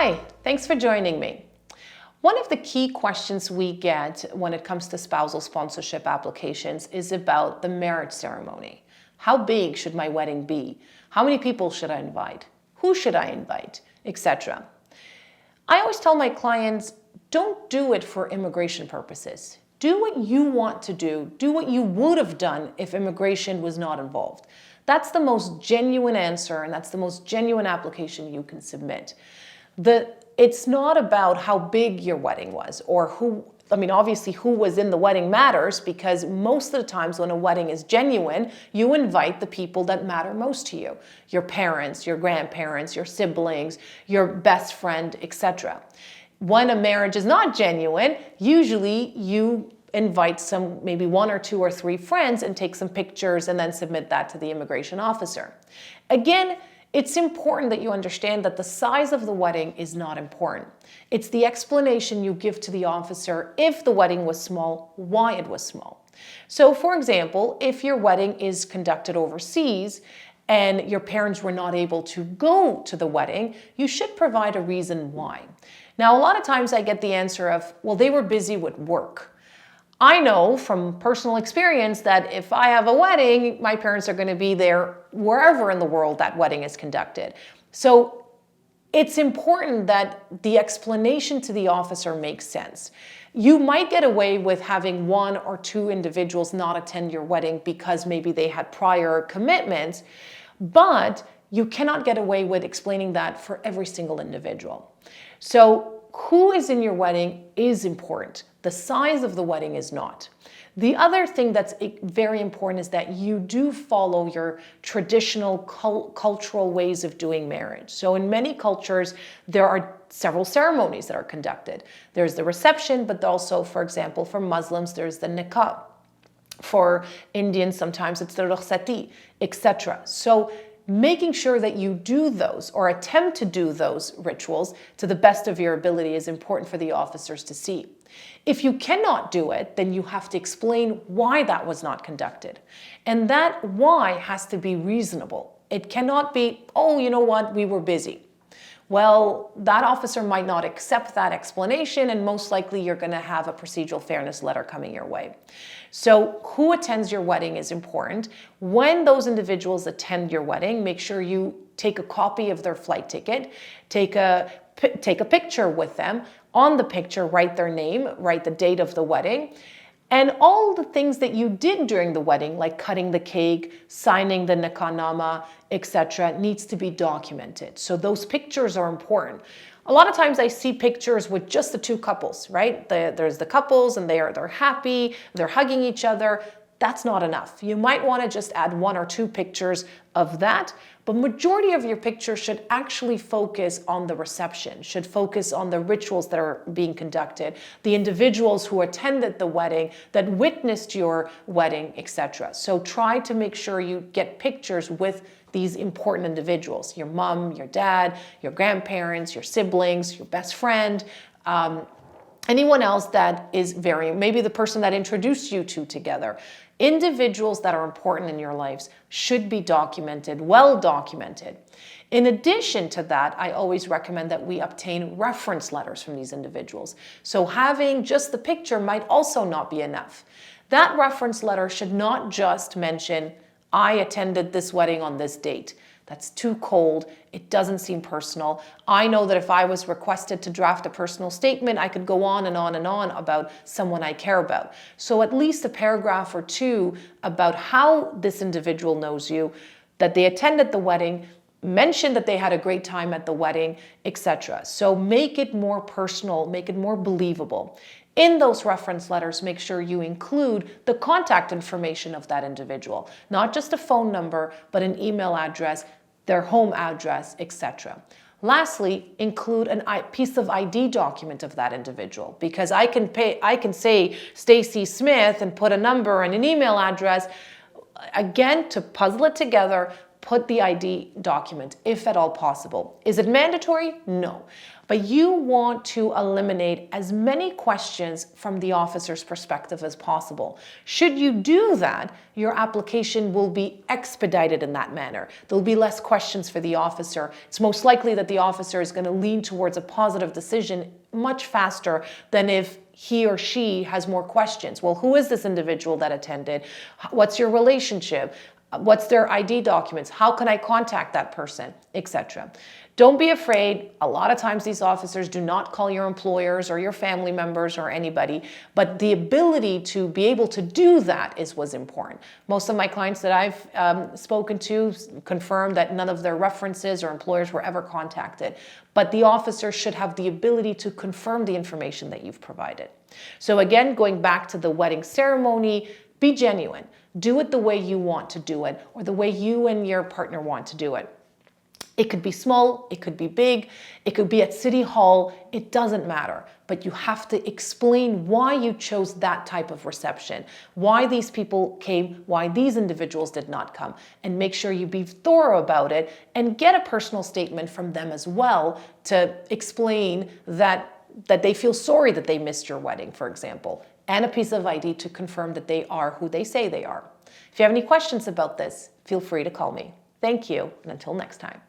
Hi, thanks for joining me. One of the key questions we get when it comes to spousal sponsorship applications is about the marriage ceremony. How big should my wedding be? How many people should I invite? Who should I invite? Etc. I always tell my clients, don't do it for immigration purposes. Do what you want to do. Do what you would have done if immigration was not involved. That's the most genuine answer, and that's the most genuine application you can submit. It's not about how big your wedding was or obviously who was in the wedding matters, because most of the times when a wedding is genuine, you invite the people that matter most to you. Your parents, your grandparents, your siblings, your best friend, etc. When a marriage is not genuine, usually you invite maybe one or two or three friends and take some pictures and then submit that to the immigration officer. Again, it's important that you understand that the size of the wedding is not important. It's the explanation you give to the officer if the wedding was small, why it was small. So for example, if your wedding is conducted overseas and your parents were not able to go to the wedding, you should provide a reason why. Now, a lot of times I get the answer of, well, they were busy with work. I know from personal experience that if I have a wedding, my parents are going to be there wherever in the world that wedding is conducted. So it's important that the explanation to the officer makes sense. You might get away with having one or two individuals not attend your wedding because maybe they had prior commitments, but you cannot get away with explaining that for every single individual. So who is in your wedding is important. The size of the wedding is not. The other thing that's very important is that you do follow your traditional cultural ways of doing marriage. So in many cultures, there are several ceremonies that are conducted. There's the reception, but also, for example, for Muslims, there's the nikah. For Indians, sometimes it's the rukhsati, etc. So making sure that you do those or attempt to do those rituals to the best of your ability is important for the officers to see. If you cannot do it, then you have to explain why that was not conducted. And that why has to be reasonable. It cannot be, oh, you know what, we were busy. Well, that officer might not accept that explanation, and most likely you're going to have a procedural fairness letter coming your way. So who attends your wedding is important. When those individuals attend your wedding, make sure you take a copy of their flight ticket, take a picture with them. On the picture, write their name, write the date of the wedding, and all the things that you did during the wedding, like cutting the cake, signing the nikah, etc., needs to be documented. So those pictures are important. A lot of times I see pictures with just the two couples, right? There's the couples and they're happy, they're hugging each other. That's not enough. You might want to just add one or two pictures of that, but majority of your pictures should actually focus on the reception, should focus on the rituals that are being conducted, the individuals who attended the wedding, that witnessed your wedding, etc. So try to make sure you get pictures with these important individuals, your mom, your dad, your grandparents, your siblings, your best friend, anyone else that is maybe the person that introduced you two together. Individuals that are important in your lives should be documented, well documented. In addition to that, I always recommend that we obtain reference letters from these individuals. So having just the picture might also not be enough. That reference letter should not just mention, I attended this wedding on this date. That's too cold. It doesn't seem personal. I know that if I was requested to draft a personal statement, I could go on and on and on about someone I care about. So at least a paragraph or two about how this individual knows you, that they attended the wedding, mention that they had a great time at the wedding, etc. So make it more personal, make it more believable. In those reference letters, make sure you include the contact information of that individual, not just a phone number, but an email address, their home address, etc. Lastly, include a piece of ID document of that individual, because I can say Stacy Smith and put a number and an email address. Again, to puzzle it together, put the ID document, if at all possible. Is it mandatory? No. But you want to eliminate as many questions from the officer's perspective as possible. Should you do that, your application will be expedited in that manner. There'll be less questions for the officer. It's most likely that the officer is going to lean towards a positive decision much faster than if he or she has more questions. Well, who is this individual that attended? What's your relationship? What's their ID documents? How can I contact that person, etc. Don't be afraid. A lot of times these officers do not call your employers or your family members or anybody, but the ability to be able to do that is what's important. Most of my clients that I've spoken to confirm that none of their references or employers were ever contacted, but the officer should have the ability to confirm the information that you've provided. So again, going back to the wedding ceremony, be genuine. Do it the way you want to do it, or the way you and your partner want to do it. It could be small, it could be big, it could be at City Hall, it doesn't matter. But you have to explain why you chose that type of reception, why these people came, why these individuals did not come, and make sure you be thorough about it and get a personal statement from them as well to explain that they feel sorry that they missed your wedding, for example, and a piece of ID to confirm that they are who they say they are. If you have any questions about this, feel free to call me. Thank you, and until next time.